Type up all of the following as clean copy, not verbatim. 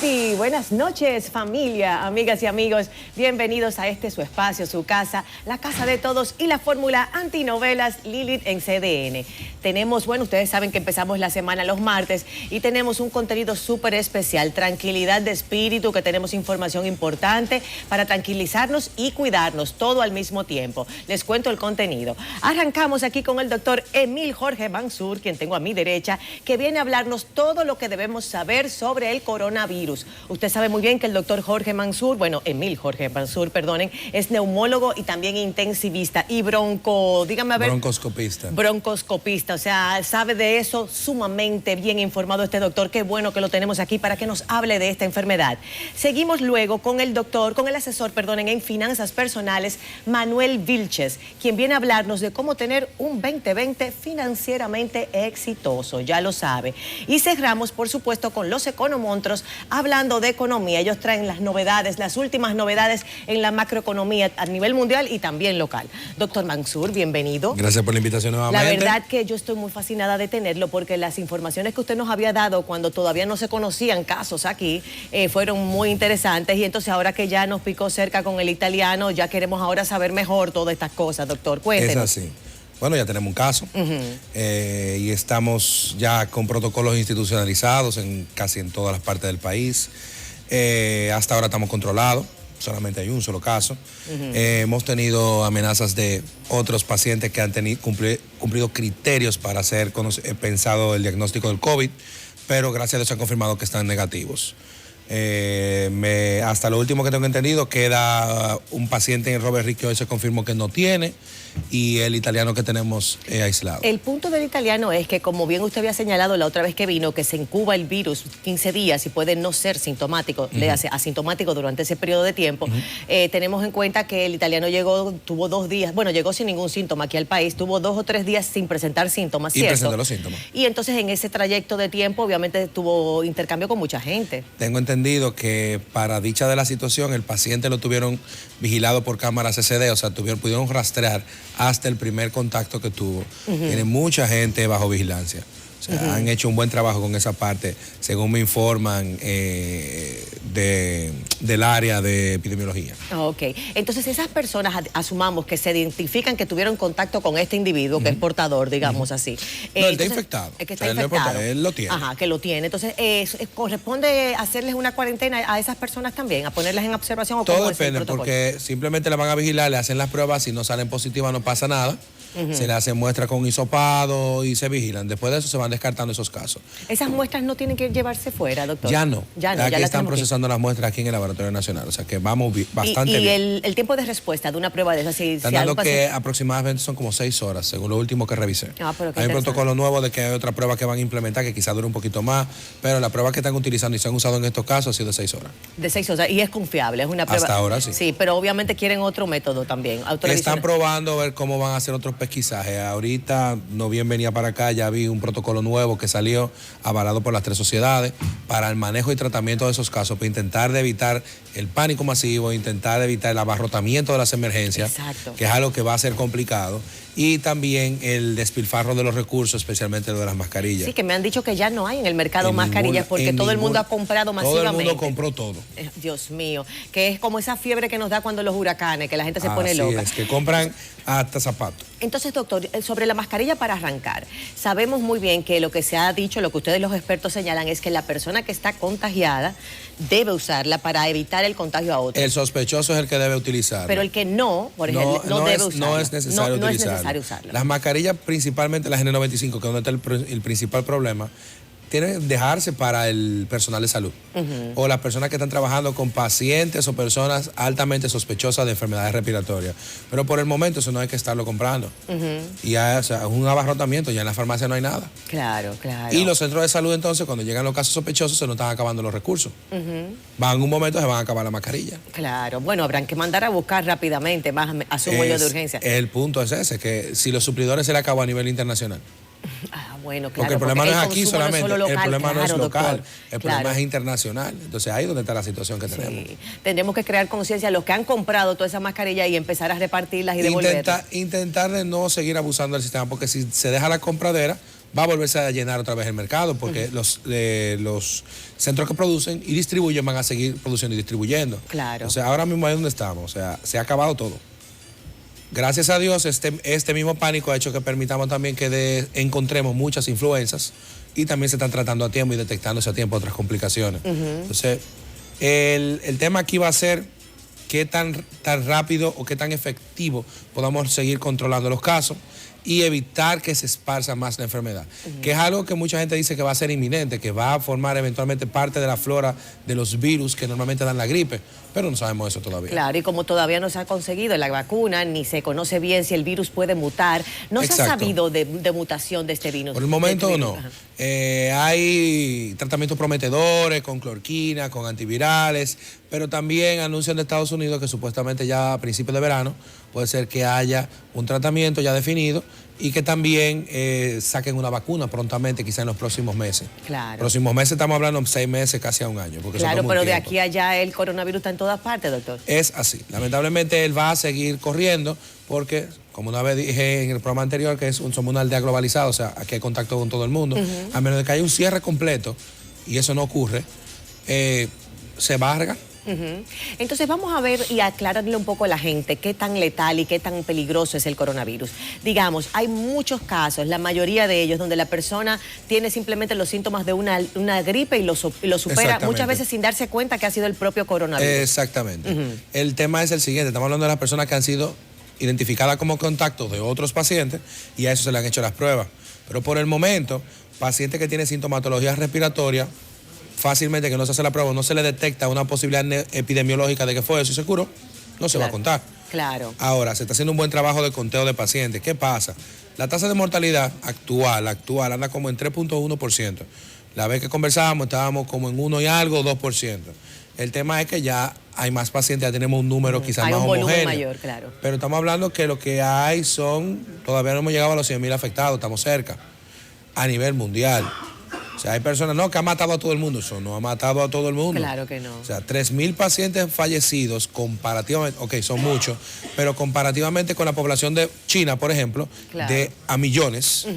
Tutti, buenas noches familia, amigas y amigos, bienvenidos a este su espacio, su casa, la casa de todos y la fórmula antinovelas Lilith en CDN. Tenemos, bueno, ustedes saben que empezamos la semana los martes y tenemos un contenido súper especial, tranquilidad de espíritu, que tenemos información importante para tranquilizarnos y cuidarnos todo al mismo tiempo. Les cuento el contenido. Arrancamos aquí con el doctor Emil Jorge Mansur, quien tengo a mi derecha, que viene a hablarnos todo lo que debemos saber sobre el coronavirus. Usted sabe muy bien que el doctor Jorge Mansur, bueno, Emil Jorge Mansur, perdonen, es neumólogo y también intensivista y broncoscopista, o sea, sabe de eso sumamente bien informado este doctor. Qué bueno que lo tenemos aquí para que nos hable de esta enfermedad. Seguimos luego con el asesor, en finanzas personales, Manuel Vilches, quien viene a hablarnos de cómo tener un 2020 financieramente exitoso, ya lo sabe. Y cerramos, por supuesto, con los economontros, hablando de economía. Ellos traen las novedades, las últimas novedades en la macroeconomía a nivel mundial y también local. Doctor Mansur, bienvenido. Gracias por la invitación nuevamente. La verdad que yo estoy muy fascinada de tenerlo porque las informaciones que usted nos había dado cuando todavía no se conocían casos aquí fueron muy interesantes, y entonces ahora que ya nos picó cerca con el italiano, ya queremos ahora saber mejor todas estas cosas, doctor. Cuéntenos. Es así. Bueno, ya tenemos un caso y estamos ya con protocolos institucionalizados casi en todas las partes del país. Hasta ahora estamos controlados, solamente hay un solo caso. Hemos tenido amenazas de otros pacientes que han cumplido criterios para ser pensado el diagnóstico del COVID, pero gracias a Dios se han confirmado que están negativos. Hasta lo último que tengo entendido, queda un paciente en Robert Rick que hoy se confirmó que no tiene, y el italiano que tenemos aislado. El punto del italiano es que, como bien usted había señalado la otra vez que vino, que se incuba el virus 15 días y puede no ser sintomático, le hace asintomático durante ese periodo de tiempo. Tenemos en cuenta que el italiano tuvo 2 días, bueno, llegó sin ningún síntoma aquí al país, tuvo 2 o 3 días sin presentar síntomas, ¿cierto? Y presentó los síntomas. Y entonces en ese trayecto de tiempo, obviamente, tuvo intercambio con mucha gente. Tengo entendido que para dicha de la situación, el paciente lo tuvieron vigilado por cámaras CCD, o sea, pudieron rastrear hasta el primer contacto que tuvo. Tiene mucha gente bajo vigilancia. O sea, han hecho un buen trabajo con esa parte, según me informan del área de epidemiología. Ok, entonces esas personas, asumamos que se identifican que tuvieron contacto con este individuo, que es portador, digamos así. No, él está infectado. Es que está infectado. Él lo tiene. Ajá, que lo tiene. Entonces, ¿corresponde hacerles una cuarentena a esas personas también, a ponerlas en observación? ¿O todo depende, porque simplemente la van a vigilar, le hacen las pruebas, si no salen positivas no pasa nada. Se le hace muestra con hisopado y se vigilan. Después de eso se van descartando esos casos. ¿Esas muestras no tienen que llevarse fuera, doctor? Ya no. Ya Aquí están procesando las muestras aquí en el Laboratorio Nacional. O sea que vamos bastante bien. ¿Y el tiempo de respuesta de una prueba de esas? Están dando que aproximadamente son como 6 horas, según lo último que revisé. Hay un protocolo nuevo de que hay otra prueba que van a implementar que quizá dure un poquito más, pero la prueba que están utilizando y se han usado en estos casos ha sido de 6 horas. De 6 horas. Y es confiable, es una prueba. Hasta ahora sí. Sí, pero obviamente quieren otro método también. Están probando a ver cómo van a hacer otros pesquisajes. Ahorita, no bien venía para acá, ya vi un protocolo nuevo que salió, avalado por las 3 sociedades, para el manejo y tratamiento de esos casos, para intentar evitar el pánico masivo, intentar evitar el abarrotamiento de las emergencias, que es algo que va a ser complicado, y también el despilfarro de los recursos, especialmente lo de las mascarillas. Sí, que me han dicho que ya no hay en el mercado mascarillas porque todo el mundo ha comprado masivamente. Todo el mundo compró todo. Dios mío, que es como esa fiebre que nos da cuando los huracanes, que la gente se pone loca. Así es, que compran hasta zapatos. Entonces, doctor, sobre la mascarilla para arrancar, sabemos muy bien que lo que se ha dicho, lo que ustedes los expertos señalan, es que la persona que está contagiada debe usarla para evitar el contagio a otros. El sospechoso es el que debe utilizarla. Pero el que no, por ejemplo, no debe usarla. No es necesario utilizarla. Las mascarillas, principalmente las N95, que es donde está el principal problema, tienen que dejarse para el personal de salud o las personas que están trabajando con pacientes o personas altamente sospechosas de enfermedades respiratorias. Pero por el momento eso no hay que estarlo comprando. Y ya, o sea, es un abarrotamiento, ya en la farmacia no hay nada. Claro. Y los centros de salud entonces, cuando llegan los casos sospechosos, se nos están acabando los recursos. Van un momento, se van a acabar la mascarilla. Claro, bueno, habrán que mandar a buscar rápidamente, más asumo yo de urgencia. El punto es ese, que si los suplidores se le acabó a nivel internacional. Bueno, claro. Porque el problema no es aquí solamente, local, el problema no es local, doctor, el problema es internacional. Entonces ahí es donde está la situación que tenemos. Tendremos que crear conciencia a los que han comprado toda esa mascarilla y empezar a repartirlas y devolverlas. Intentar de no seguir abusando del sistema, porque si se deja la compradera, va a volverse a llenar otra vez el mercado porque los centros que producen y distribuyen van a seguir produciendo y distribuyendo. Claro. O sea, ahora mismo ahí donde estamos, o sea, se ha acabado todo. Gracias a Dios, este mismo pánico ha hecho que permitamos también que encontremos muchas influencias y también se están tratando a tiempo y detectándose a tiempo otras complicaciones. Entonces, el tema aquí va a ser qué tan rápido o qué tan efectivo podamos seguir controlando los casos y evitar que se esparza más la enfermedad, que es algo que mucha gente dice que va a ser inminente, que va a formar eventualmente parte de la flora de los virus que normalmente dan la gripe, pero no sabemos eso todavía. Claro, y como todavía no se ha conseguido la vacuna, ni se conoce bien si el virus puede mutar, no se ha sabido de mutación de este virus. Por el momento no. Hay tratamientos prometedores con clorquina, con antivirales, pero también anuncian de Estados Unidos que supuestamente ya a principios de verano puede ser que haya un tratamiento ya definido y que también saquen una vacuna prontamente, quizá en los próximos meses. Claro. Próximos meses estamos hablando de 6 meses, casi a un año. Claro, pero de aquí a allá el coronavirus está en todas partes, doctor. Es así. Lamentablemente él va a seguir corriendo porque, como una vez dije en el programa anterior, que somos una aldea globalizada, o sea, aquí hay contacto con todo el mundo. A menos de que haya un cierre completo, y eso no ocurre, se va a regar. Entonces vamos a ver y aclararle un poco a la gente qué tan letal y qué tan peligroso es el coronavirus. Digamos, hay muchos casos, la mayoría de ellos, donde la persona tiene simplemente los síntomas de una gripe y lo supera muchas veces sin darse cuenta que ha sido el propio coronavirus. Exactamente. El tema es el siguiente, estamos hablando de las personas que han sido identificadas como contactos de otros pacientes y a eso se le han hecho las pruebas. Pero por el momento, paciente que tiene sintomatología respiratoria, fácilmente que no se hace la prueba, no se le detecta una posibilidad epidemiológica de que fue eso y se curó, no se va a contar. Claro. Ahora, se está haciendo un buen trabajo de conteo de pacientes. ¿Qué pasa? La tasa de mortalidad actual anda como en 3.1%. La vez que conversábamos estábamos como en 1 y algo, 2%. El tema es que ya hay más pacientes, ya tenemos un número quizás más homogéneo. Hay un volumen mayor, claro. Pero estamos hablando que lo que hay todavía no hemos llegado a los 100.000 afectados, estamos cerca, a nivel mundial. O sea, hay personas, que han matado a todo el mundo. Eso no ha matado a todo el mundo. Claro que no. O sea, 3.000 pacientes fallecidos comparativamente, son muchos, pero comparativamente con la población de China, por ejemplo, de a millones,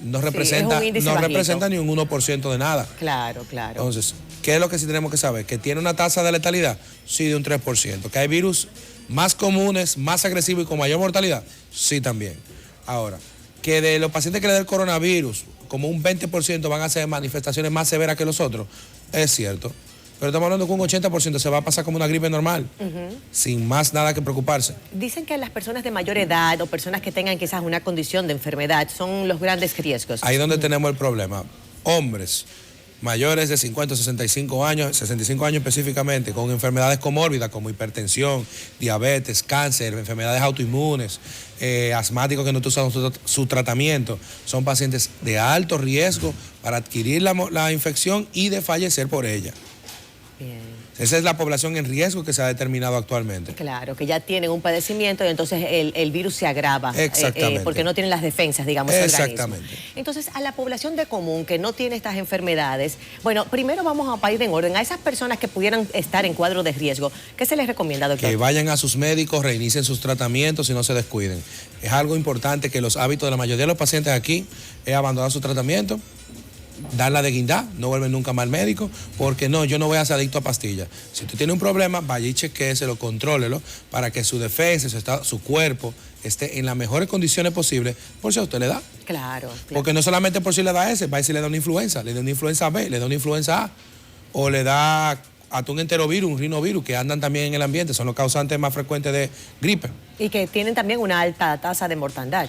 no representa ni un 1% de nada. Claro, claro. Entonces, ¿qué es lo que sí tenemos que saber? ¿Que tiene una tasa de letalidad? Sí, de un 3%. ¿Que hay virus más comunes, más agresivos y con mayor mortalidad? Sí, también. Ahora, que de los pacientes que le da el coronavirus, como un 20% van a hacer manifestaciones más severas que los otros, es cierto. Pero estamos hablando que un 80% se va a pasar como una gripe normal, sin más nada que preocuparse. Dicen que las personas de mayor edad o personas que tengan quizás una condición de enfermedad son los grandes riesgos. Ahí es donde tenemos el problema. Hombres mayores de 50, 65 años específicamente, con enfermedades comórbidas como hipertensión, diabetes, cáncer, enfermedades autoinmunes, asmáticos que no usan su tratamiento, son pacientes de alto riesgo para adquirir la infección y de fallecer por ella. Bien. Esa es la población en riesgo que se ha determinado actualmente. Claro, que ya tienen un padecimiento y entonces el virus se agrava. Exactamente. Porque no tienen las defensas, digamos, exactamente. Organismo. Entonces, a la población de común que no tiene estas enfermedades, bueno, primero vamos a ir en orden. A esas personas que pudieran estar en cuadro de riesgo, ¿qué se les recomienda, doctor? Que vayan a sus médicos, reinicien sus tratamientos y no se descuiden. Es algo importante que los hábitos de la mayoría de los pacientes aquí es abandonar su tratamiento, darla de guindar, no vuelven nunca más al médico, porque yo no voy a ser adicto a pastillas. Si usted tiene un problema, vaya y chequéeselo, contrólelo, para que su defensa, su cuerpo esté en las mejores condiciones posibles, por si a usted le da. Claro. Porque no solamente por si le da ese, va y si le da una influenza, le da una influenza B, le da una influenza A, o le da hasta un enterovirus, un rinovirus, que andan también en el ambiente, son los causantes más frecuentes de gripe. Y que tienen también una alta tasa de mortandad.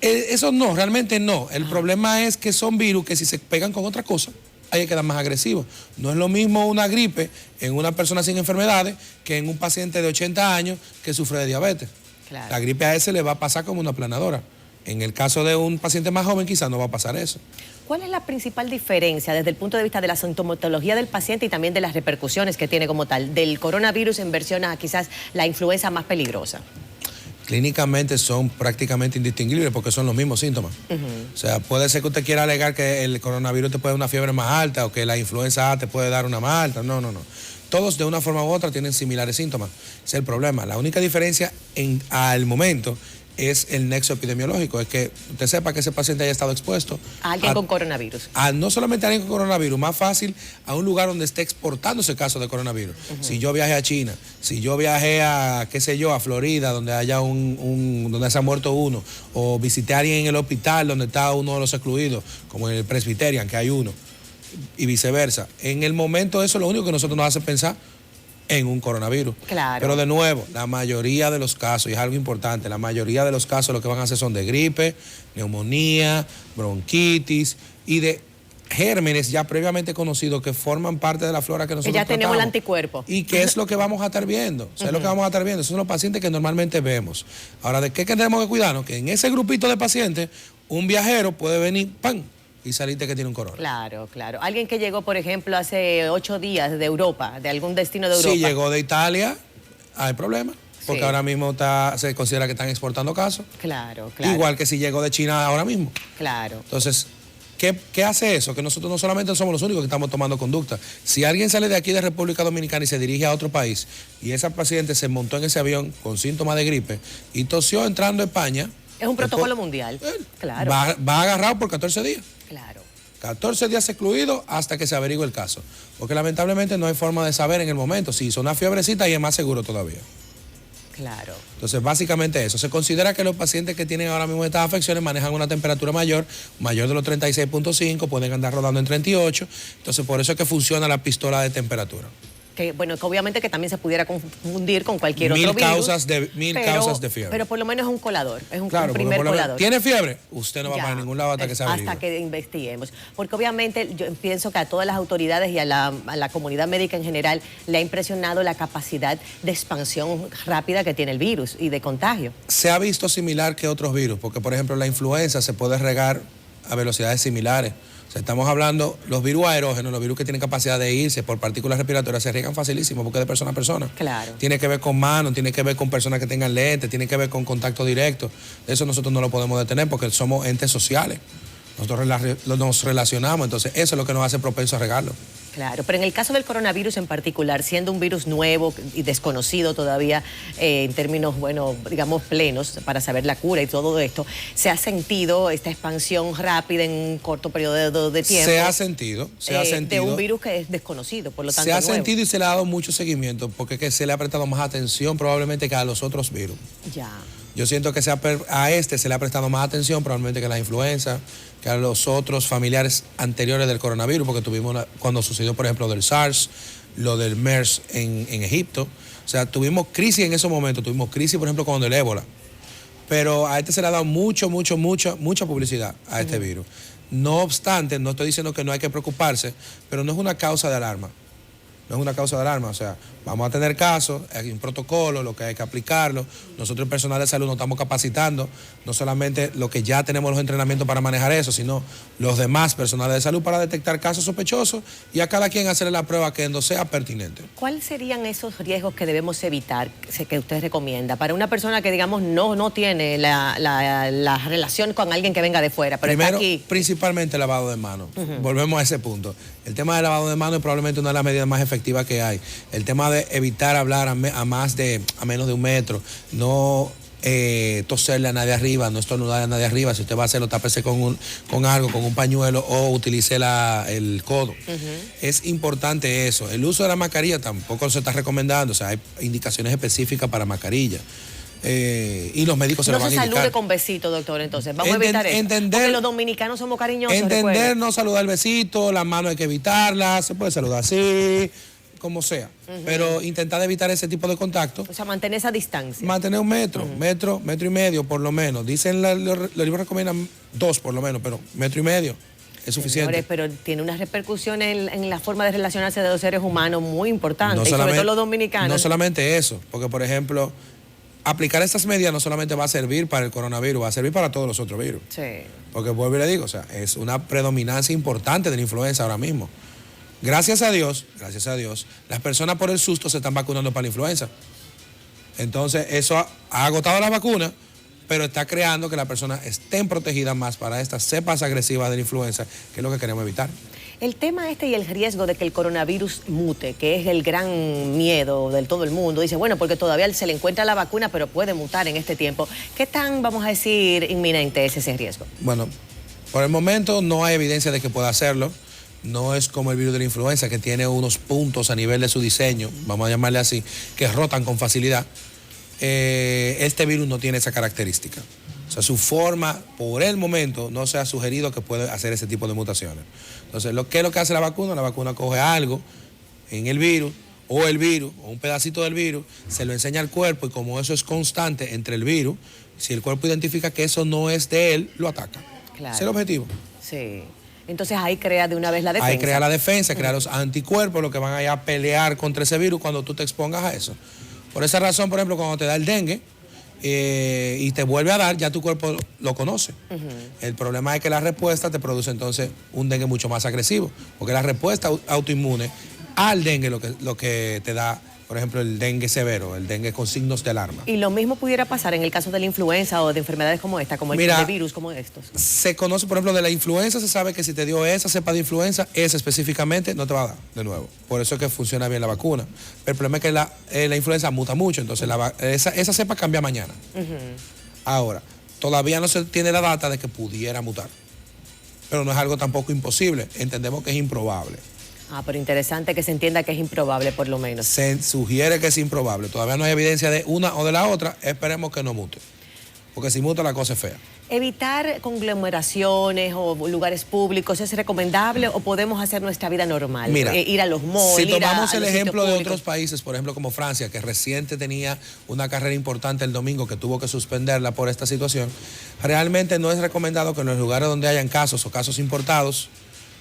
Eso no, realmente no. El problema es que son virus que si se pegan con otra cosa, ahí quedan más agresivos. No es lo mismo una gripe en una persona sin enfermedades que en un paciente de 80 años que sufre de diabetes. Claro. La gripe a ese le va a pasar como una aplanadora. En el caso de un paciente más joven quizás no va a pasar eso. ¿Cuál es la principal diferencia desde el punto de vista de la sintomatología del paciente y también de las repercusiones que tiene como tal, del coronavirus en versión a quizás la influenza más peligrosa? Clínicamente son prácticamente indistinguibles porque son los mismos síntomas. O sea, puede ser que usted quiera alegar que el coronavirus te puede dar una fiebre más alta o que la influenza A te puede dar una más alta. No. Todos de una forma u otra tienen similares síntomas. Ese es el problema. La única diferencia al momento es el nexo epidemiológico, es que usted sepa que ese paciente haya estado expuesto a alguien con coronavirus. No solamente a alguien con coronavirus, más fácil a un lugar donde esté exportándose casos de coronavirus. Si yo viajé a China, si yo viajé a, qué sé yo, a Florida, donde haya donde se ha muerto uno, o visité a alguien en el hospital donde está uno de los excluidos, como en el Presbyterian, que hay uno, y viceversa. En el momento eso es lo único que nosotros nos hace pensar en un coronavirus. Claro. Pero de nuevo, la mayoría de los casos, y es algo importante, la mayoría de los casos lo que van a hacer son de gripe, neumonía, bronquitis y de gérmenes ya previamente conocidos que forman parte de la flora que nosotros ya tenemos el tratamos. anticuerpo. ¿Y qué es lo que vamos a estar viendo? O sea, es lo que vamos a estar viendo. Esos son los pacientes que normalmente vemos. Ahora, ¿de qué tenemos que cuidarnos? Que en ese grupito de pacientes, un viajero puede venir, ¡pam!, y salirte que tiene un corona. Claro, claro. Alguien que llegó, por ejemplo, hace 8 días de Europa, de algún destino de Europa. Si llegó de Italia, hay problema, porque ahora mismo se considera que están exportando casos. Claro, claro. Igual que si llegó de China ahora mismo. Claro. Entonces, ¿qué hace eso? Que nosotros no solamente somos los únicos que estamos tomando conducta. Si alguien sale de aquí de República Dominicana y se dirige a otro país, y esa paciente se montó en ese avión con síntomas de gripe y tosió entrando a España... Es un protocolo mundial. Claro. Va agarrado por 14 días. Claro. 14 días excluido hasta que se averigüe el caso. Porque lamentablemente no hay forma de saber en el momento. Si hizo una fiebrecita y es más seguro todavía. Claro. Entonces, básicamente eso. Se considera que los pacientes que tienen ahora mismo estas afecciones manejan una temperatura mayor de los 36.5, pueden andar rodando en 38. Entonces, por eso es que funciona la pistola de temperatura. Que, bueno, que obviamente que también se pudiera confundir con cualquier otro virus. Causas de fiebre. Pero por lo menos es un colador, es un Claro, primer colador. ¿Tiene fiebre? Usted no va para ningún lado hasta que se averigüe. Hasta que investiguemos. Porque obviamente yo pienso que a todas las autoridades y a la comunidad médica en general le ha impresionado la capacidad de expansión rápida que tiene el virus y de contagio. Se ha visto similar que otros virus, porque por ejemplo la influenza se puede regar a velocidades similares. O sea, estamos hablando, los virus aerógenos, los virus que tienen capacidad de irse por partículas respiratorias, se riegan facilísimo porque es de persona a persona. Claro. Tiene que ver con manos, tiene que ver con personas que tengan lentes, tiene que ver con contacto directo. Eso nosotros no lo podemos detener porque somos entes sociales. Nosotros nos relacionamos, entonces eso es lo que nos hace propenso a regarlo. Claro, pero en el caso del coronavirus en particular, siendo un virus nuevo y desconocido todavía en términos, bueno, digamos plenos para saber la cura y todo esto, ¿se ha sentido esta expansión rápida en un corto periodo de tiempo? Se ha sentido. De un virus que es desconocido, por lo tanto se ha nuevo. sentido y se le ha dado mucho seguimiento porque que se le ha prestado más atención probablemente que a los otros virus. Ya. Yo siento que a este se le ha prestado más atención probablemente que a la influenza, que a los otros familiares anteriores del coronavirus, porque tuvimos cuando sucedió, por ejemplo, del SARS, lo del MERS en Egipto. O sea, tuvimos crisis en esos momentos, tuvimos crisis, por ejemplo, con el ébola. Pero a este se le ha dado mucha publicidad a este virus. No obstante, no estoy diciendo que no hay que preocuparse, pero no es una causa de alarma. No es una causa de alarma, o sea, vamos a tener casos, hay un protocolo, lo que hay que aplicarlo. Nosotros el personal de salud nos estamos capacitando, no solamente lo que ya tenemos los entrenamientos para manejar eso, sino los demás personales de salud para detectar casos sospechosos y a cada quien hacerle la prueba que no sea pertinente. ¿Cuáles serían esos riesgos que debemos evitar, que usted recomienda, para una persona que, digamos, no tiene la relación con alguien que venga de fuera, pero primero, está aquí? Principalmente lavado de manos. Volvemos a ese punto. El tema del lavado de manos es probablemente una de las medidas más efectivas que hay. El tema de evitar hablar a menos de 1 metro, no toserle a nadie arriba, no estornudar a nadie arriba. Si usted va a hacerlo, tápese con algo, con un pañuelo o utilice el codo. Es importante eso. El uso de la mascarilla tampoco se está recomendando, o sea, hay indicaciones específicas para mascarilla. Y los médicos se lo van a indicar. No se salude con besito, doctor, entonces. Vamos a evitar eso. Porque los dominicanos somos cariñosos. Entender, no saludar el besito, las manos hay que evitarlas, se puede saludar así, como sea. Pero intentar evitar ese tipo de contacto. O sea, mantener esa distancia. Mantener 1 metro, metro y medio por lo menos. Dicen, los libros recomiendan 2 por lo menos, pero 1,5 metros es suficiente. Señores, pero tiene unas repercusiones en la forma de relacionarse de los seres humanos muy importantes, y sobre todo los dominicanos. No solamente eso, porque por ejemplo, aplicar estas medidas no solamente va a servir para el coronavirus, va a servir para todos los otros virus. Sí. Porque vuelvo y le digo, o sea, es una predominancia importante de la influenza ahora mismo. Gracias a Dios, las personas por el susto se están vacunando para la influenza. Entonces, eso ha agotado la vacuna, pero está creando que las personas estén protegidas más para estas cepas agresivas de la influenza, que es lo que queremos evitar. El tema y el riesgo de que el coronavirus mute, que es el gran miedo de todo el mundo, dice, bueno, porque todavía se le encuentra la vacuna, pero puede mutar en este tiempo. ¿Qué tan, vamos a decir, inminente es ese riesgo? Bueno, por el momento no hay evidencia de que pueda hacerlo. No es como el virus de la influenza, que tiene unos puntos a nivel de su diseño, vamos a llamarle así, que rotan con facilidad. Este virus no tiene esa característica. O sea, su forma, por el momento, no se ha sugerido que puede hacer ese tipo de mutaciones. Entonces, ¿qué es lo que hace la vacuna? La vacuna coge algo en el virus, o un pedacito del virus, se lo enseña al cuerpo, y como eso es constante entre el virus, si el cuerpo identifica que eso no es de él, lo ataca. Claro. Ese es el objetivo. Sí. Entonces ahí crea de una vez la defensa. Ahí crea la defensa, crea los anticuerpos, los que van a ir a pelear contra ese virus cuando tú te expongas a eso. Por esa razón, por ejemplo, cuando te da el dengue y te vuelve a dar, ya tu cuerpo lo conoce. El problema es que la respuesta te produce entonces un dengue mucho más agresivo, porque la respuesta autoinmune al dengue lo que te da, por ejemplo, el dengue severo, el dengue con signos de alarma. Y lo mismo pudiera pasar en el caso de la influenza o de enfermedades como esta, como el de virus como estos. Se conoce, por ejemplo, de la influenza, se sabe que si te dio esa cepa de influenza, esa específicamente no te va a dar de nuevo. Por eso es que funciona bien la vacuna. Pero el problema es que la influenza muta mucho, entonces esa cepa cambia mañana. Ahora, todavía no se tiene la data de que pudiera mutar. Pero no es algo tampoco imposible, entendemos que es improbable. Ah, pero interesante que se entienda que es improbable, por lo menos. Se sugiere que es improbable. Todavía no hay evidencia de una o de la otra. Esperemos que no mute. Porque si muta, la cosa es fea. ¿Evitar conglomeraciones o lugares públicos es recomendable o podemos hacer nuestra vida normal? Mira, ir a los malls, si tomamos el ejemplo de otros países, por ejemplo como Francia, que reciente tenía una carrera importante el domingo, que tuvo que suspenderla por esta situación, realmente no es recomendado que en los lugares donde hayan casos o casos importados,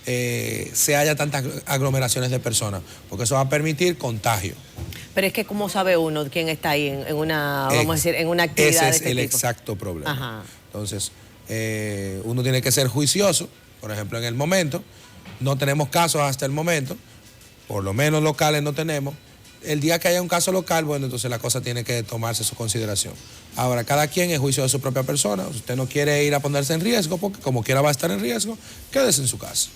se haya tantas aglomeraciones de personas, porque eso va a permitir contagio. Pero es que ¿cómo sabe uno quién está ahí en una, vamos a decir, en una actividad de este tipo? Ese es el exacto problema. Ajá. Entonces, uno tiene que ser juicioso. Por ejemplo, en el momento, no tenemos casos hasta el momento, por lo menos locales no tenemos. El día que haya un caso local, bueno, entonces la cosa tiene que tomarse su consideración. Ahora, cada quien es juicio de su propia persona. Si usted no quiere ir a ponerse en riesgo, porque como quiera va a estar en riesgo, quédese en su casa.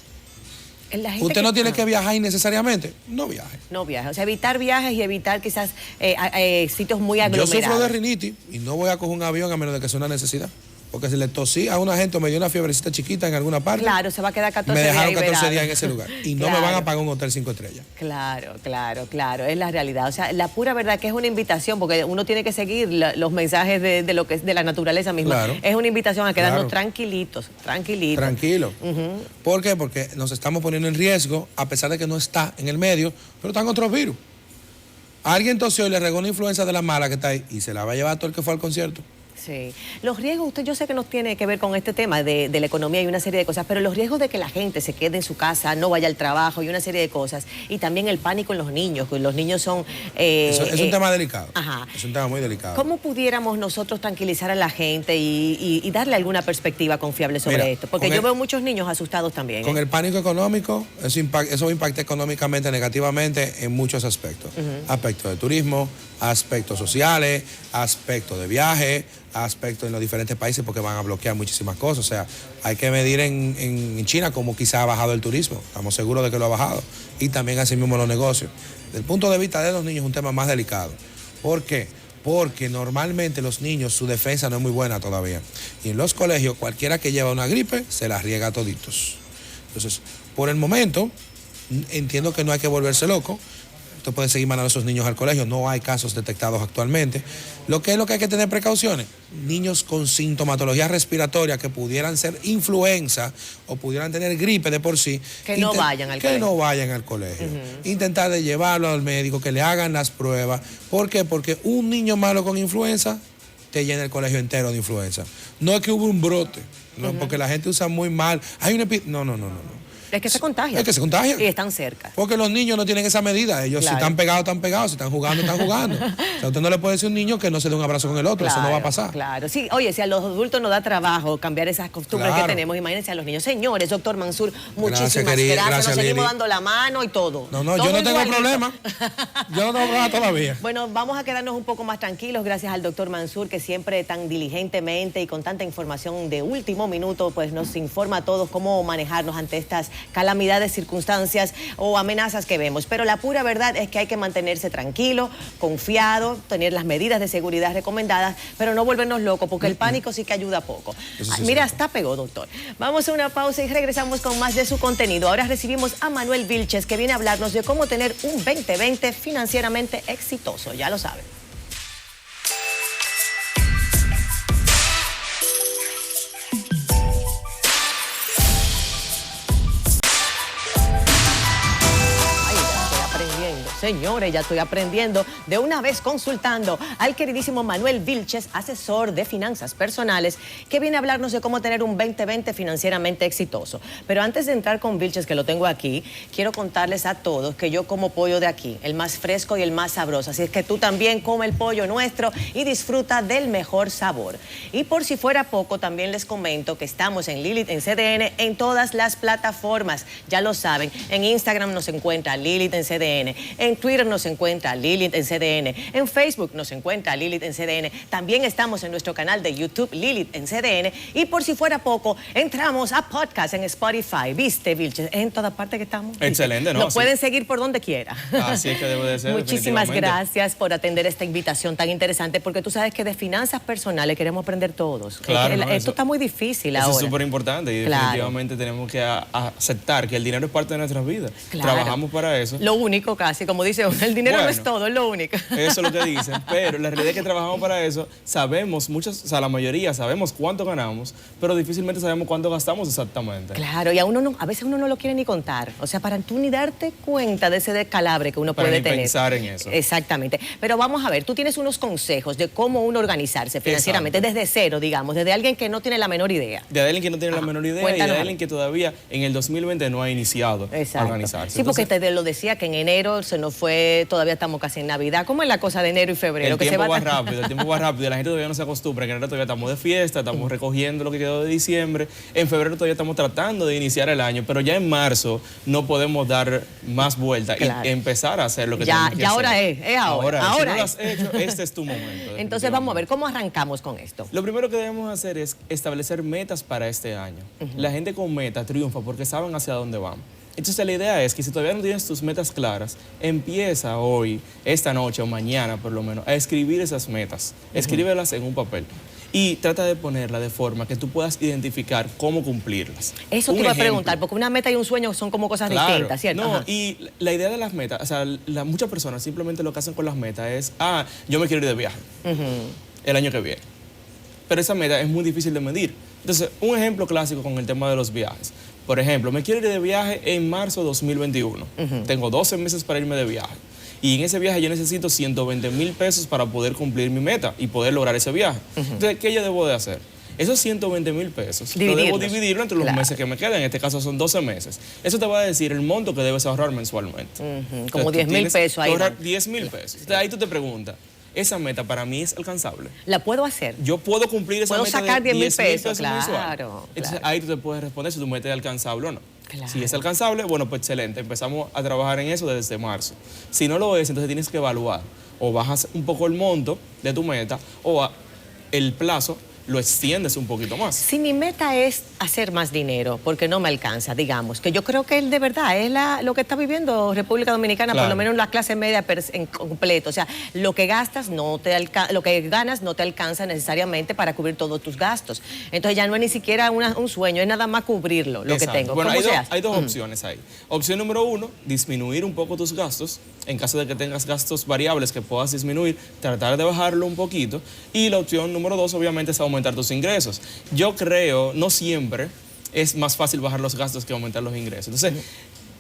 Usted no tiene que viajar innecesariamente, no viaje. No viaje, o sea, evitar viajes y evitar quizás sitios muy aglomerados. Yo sufro de rinitis y no voy a coger un avión a menos de que sea una necesidad. Porque si le tosí a una gente o me dio una fiebrecita chiquita en alguna parte, claro, se va a quedar 14 días. Me dejaron 14 días en ese lugar y no me van a pagar un hotel 5 estrellas. Claro, es la realidad. O sea, la pura verdad que es una invitación, porque uno tiene que seguir los mensajes de lo que es de la naturaleza misma. Claro, es una invitación a quedarnos tranquilitos. Tranquilo. ¿Por qué? Porque nos estamos poniendo en riesgo, a pesar de que no está en el medio, pero están otros virus. Alguien tosió y le regó una influenza de la mala que está ahí y se la va a llevar todo el que fue al concierto. Sí. Los riesgos, yo sé que no tiene que ver con este tema de la economía y una serie de cosas, pero los riesgos de que la gente se quede en su casa, no vaya al trabajo y una serie de cosas. Y también el pánico en los niños, que los niños son... Eso es un tema delicado. Ajá. Es un tema muy delicado. ¿Cómo pudiéramos nosotros tranquilizar a la gente y darle alguna perspectiva confiable sobre esto? Porque yo veo muchos niños asustados también. Con el pánico económico, eso impacta económicamente negativamente en muchos aspectos. Aspectos de turismo, aspectos sociales, aspectos de viaje, aspectos en los diferentes países, porque van a bloquear muchísimas cosas. O sea, hay que medir en China cómo quizá ha bajado el turismo. Estamos seguros de que lo ha bajado. Y también así mismo los negocios. Desde el punto de vista de los niños es un tema más delicado. ¿Por qué? Porque normalmente los niños, su defensa no es muy buena todavía. Y en los colegios, cualquiera que lleva una gripe, se la riega a toditos. Entonces, por el momento, entiendo que no hay que volverse loco. Usted puede seguir mandando a esos niños al colegio, no hay casos detectados actualmente. Lo que hay que tener precauciones, niños con sintomatología respiratoria que pudieran ser influenza o pudieran tener gripe de por sí. Que no vayan al colegio. Que no vayan al colegio. Intentar de llevarlo al médico, que le hagan las pruebas. ¿Por qué? Porque un niño malo con influenza te llena el colegio entero de influenza. No es que hubo un brote, no, porque la gente usa muy mal. Hay una no. Es que se contagia. Es que se contagia. Y están cerca. Porque los niños no tienen esa medida. Ellos si están pegados, si están jugando, están jugando. O sea, usted no le puede decir a un niño que no se dé un abrazo con el otro. Eso no va a pasar. Claro. Sí, oye, si a los adultos nos da trabajo cambiar esas costumbres que tenemos, imagínense a los niños. Señores, doctor Mansur, muchísimas gracias. Nos seguimos dando la mano y todo. No, yo no tengo problema. Yo no tengo problema todavía. Bueno, vamos a quedarnos un poco más tranquilos gracias al doctor Mansur, que siempre tan diligentemente y con tanta información de último minuto, pues nos informa a todos cómo manejarnos ante estas calamidades, circunstancias o amenazas que vemos. Pero la pura verdad es que hay que mantenerse tranquilo, confiado, tener las medidas de seguridad recomendadas, pero no volvernos locos, porque el pánico sí que ayuda poco. Mira, hasta pegó, doctor. Vamos a una pausa y regresamos con más de su contenido. Ahora recibimos a Manuel Vilches, que viene a hablarnos de cómo tener un 2020 financieramente exitoso. Ya lo saben. Señores, ya estoy aprendiendo, de una vez consultando al queridísimo Manuel Vilches, asesor de finanzas personales, que viene a hablarnos de cómo tener un 2020 financieramente exitoso. Pero antes de entrar con Vilches, que lo tengo aquí, quiero contarles a todos que yo como pollo de aquí, el más fresco y el más sabroso. Así es que tú también come el pollo nuestro y disfruta del mejor sabor. Y por si fuera poco, también les comento que estamos en Lilith en CDN en todas las plataformas. Ya lo saben, en Instagram nos encuentra Lilith en CDN, en Twitter nos encuentra Lilith en CDN, en Facebook nos encuentra Lilith en CDN, también estamos en nuestro canal de YouTube Lilith en CDN, y por si fuera poco, entramos a podcast en Spotify. ¿Viste, Vilches? En toda parte que estamos. ¿Viste? Excelente, ¿no? Nos pueden seguir por donde quiera. Así es que debe de ser. Muchísimas gracias por atender esta invitación tan interesante, porque tú sabes que de finanzas personales queremos aprender todos. Claro, esto está muy difícil ahora. Eso es súper importante y definitivamente tenemos que aceptar que el dinero es parte de nuestras vidas. Claro. Trabajamos para eso. Lo único casi, como dice uno, el dinero no es todo, es lo único. Eso es lo que dicen, pero la realidad es que trabajamos para eso, sabemos, la mayoría sabemos cuánto ganamos, pero difícilmente sabemos cuánto gastamos exactamente. Claro, y a veces uno no lo quiere ni contar, o sea, para tú ni darte cuenta de ese descalabre que uno para puede ni tener. Pensar en eso. Exactamente, pero vamos a ver, tú tienes unos consejos de cómo uno organizarse financieramente, desde cero, digamos, desde alguien que no tiene la menor idea. De alguien que no tiene la menor idea. Cuéntanos. Y de alguien que todavía en el 2020 no ha iniciado a organizarse. Sí, porque te lo decía que en enero se nos fue, todavía estamos casi en Navidad. ¿Cómo es la cosa de enero y febrero? El tiempo va rápido, el tiempo va rápido y la gente todavía no se acostumbra. En enero todavía estamos de fiesta, estamos recogiendo lo que quedó de diciembre. En febrero todavía estamos tratando de iniciar el año, pero ya en marzo no podemos dar más vuelta y empezar a hacer lo que tenemos que hacer. Ya ahora es ahora. Si no lo has hecho, este es tu momento. Entonces vamos a ver, ¿cómo arrancamos con esto? Lo primero que debemos hacer es establecer metas para este año. La gente con metas triunfa porque saben hacia dónde van. Entonces la idea es que si todavía no tienes tus metas claras, empieza hoy, esta noche o mañana por lo menos, a escribir esas metas. Escríbelas en un papel y trata de ponerla de forma que tú puedas identificar cómo cumplirlas. Eso te iba a preguntar, porque una meta y un sueño son como cosas distintas, ¿cierto? No, y la idea de las metas, o sea, muchas personas simplemente lo que hacen con las metas es, yo me quiero ir de viaje el año que viene. Pero esa meta es muy difícil de medir. Entonces, un ejemplo clásico con el tema de los viajes. Por ejemplo, me quiero ir de viaje en marzo de 2021. Tengo 12 meses para irme de viaje. Y en ese viaje yo necesito 120,000 pesos para poder cumplir mi meta y poder lograr ese viaje. Entonces, ¿qué yo debo de hacer? Esos 120,000 pesos lo debo dividirlo entre los meses que me quedan. En este caso son 12 meses. Eso te va a decir el monto que debes ahorrar mensualmente. Como 10,000 pesos ahí. Ahorrar 10,000 pesos. Entonces, ahí tú te preguntas, ¿esa meta para mí es alcanzable? ¿La puedo hacer? Yo puedo cumplir esa meta sacar de 10,000 pesos claro. Entonces ahí tú te puedes responder si tu meta es alcanzable o no. Claro. Si es alcanzable, bueno, pues excelente. Empezamos a trabajar en eso desde marzo. Si no lo es, entonces tienes que evaluar. O bajas un poco el monto de tu meta o el plazo lo extiendes un poquito más. Si mi meta es hacer más dinero, porque no me alcanza, digamos, que yo creo que de verdad es lo que está viviendo República Dominicana, por lo menos la clase media en completo. O sea, lo que gastas lo que ganas no te alcanza necesariamente para cubrir todos tus gastos. Entonces ya no es ni siquiera un sueño, es nada más cubrirlo, lo que tengo. Bueno, hay dos opciones ahí. Opción número 1, disminuir un poco tus gastos. En caso de que tengas gastos variables que puedas disminuir, tratar de bajarlo un poquito. Y la opción número 2, obviamente, es aumentar tus ingresos. Yo creo, no siempre es más fácil bajar los gastos que aumentar los ingresos. Entonces,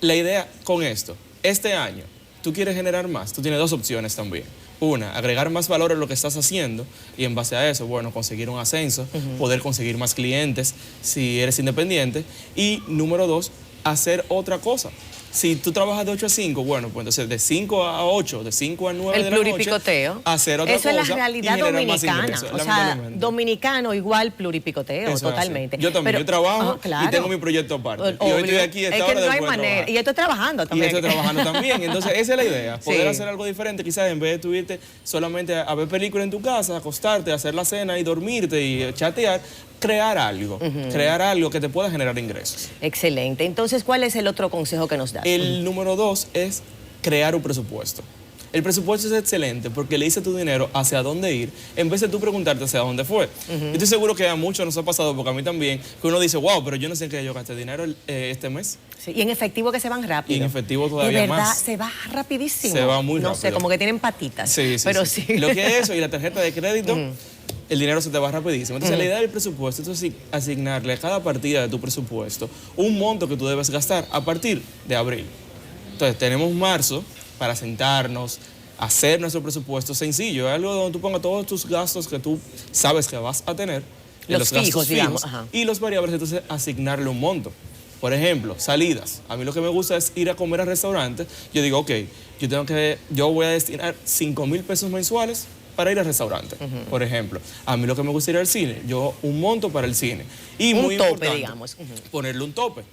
la idea con esto, este año, tú quieres generar más, tú tienes dos opciones también. Una, agregar más valor en lo que estás haciendo y en base a eso, bueno, conseguir un ascenso, poder conseguir más clientes si eres independiente. Y número 2, hacer otra cosa. Si tú trabajas de 8 a 5, bueno, pues entonces de 5 a 8, de 5 a 9 de la noche. El pluripicoteo. Hacer otra cosa. Eso es la realidad dominicana. O sea, dominicano igual pluripicoteo, eso totalmente. Yo también, yo trabajo y tengo mi proyecto aparte. Y hoy estoy aquí a esta hora no hay manera. Y yo estoy trabajando también. Y estoy trabajando también. Entonces, esa es la idea. Poder hacer algo diferente, quizás en vez de tú irte solamente a ver películas en tu casa, acostarte, hacer la cena y dormirte y chatear, crear algo que te pueda generar ingresos. Excelente. Entonces, ¿cuál es el otro consejo que nos das? El número 2 es crear un presupuesto. El presupuesto es excelente porque le dice a tu dinero hacia dónde ir en vez de tú preguntarte hacia dónde fue. Yo estoy seguro que a muchos nos ha pasado, porque a mí también, que uno dice, wow, pero yo no sé en qué yo gasté dinero este mes. Sí, y en efectivo que se van rápido. Y en efectivo todavía más. De verdad, se va rapidísimo. Se va muy rápido. No sé, como que tienen patitas. Sí, pero sí. Lo que es eso y la tarjeta de crédito, el dinero se te va rapidísimo. Entonces, la idea del presupuesto es asignarle a cada partida de tu presupuesto un monto que tú debes gastar a partir de abril. Entonces, tenemos marzo para sentarnos, hacer nuestro presupuesto sencillo. Es algo donde tú pongas todos tus gastos que tú sabes que vas a tener. Los fijos, digamos. Y los variables, entonces, asignarle un monto. Por ejemplo, salidas. A mí lo que me gusta es ir a comer a restaurantes. Yo digo, ok, yo voy a destinar 5,000 pesos mensuales para ir al restaurante, por ejemplo. A mí lo que me gusta ir al cine, un monto para el cine. Y un muy tope, importante, digamos. ponerle un tope.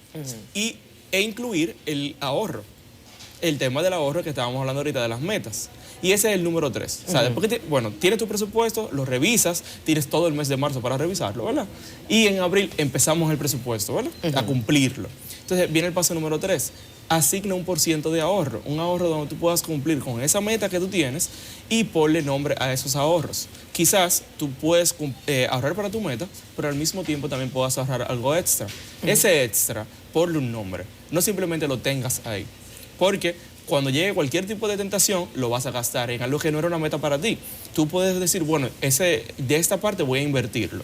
E incluir el ahorro. El tema del ahorro que estábamos hablando ahorita de las metas. Y ese es el número 3. O sea, después que tienes tu presupuesto, lo revisas, tienes todo el mes de marzo para revisarlo, ¿verdad? Y en abril empezamos el presupuesto, ¿verdad? A cumplirlo. Entonces viene el paso número 3. Asigna un % de ahorro. Un ahorro donde tú puedas cumplir con esa meta que tú tienes y ponle nombre a esos ahorros. Quizás tú puedes ahorrar para tu meta, pero al mismo tiempo también puedas ahorrar algo extra. Ese extra, ponle un nombre. No simplemente lo tengas ahí. Porque cuando llegue cualquier tipo de tentación, lo vas a gastar en algo que no era una meta para ti. Tú puedes decir, bueno, de esta parte voy a invertirlo.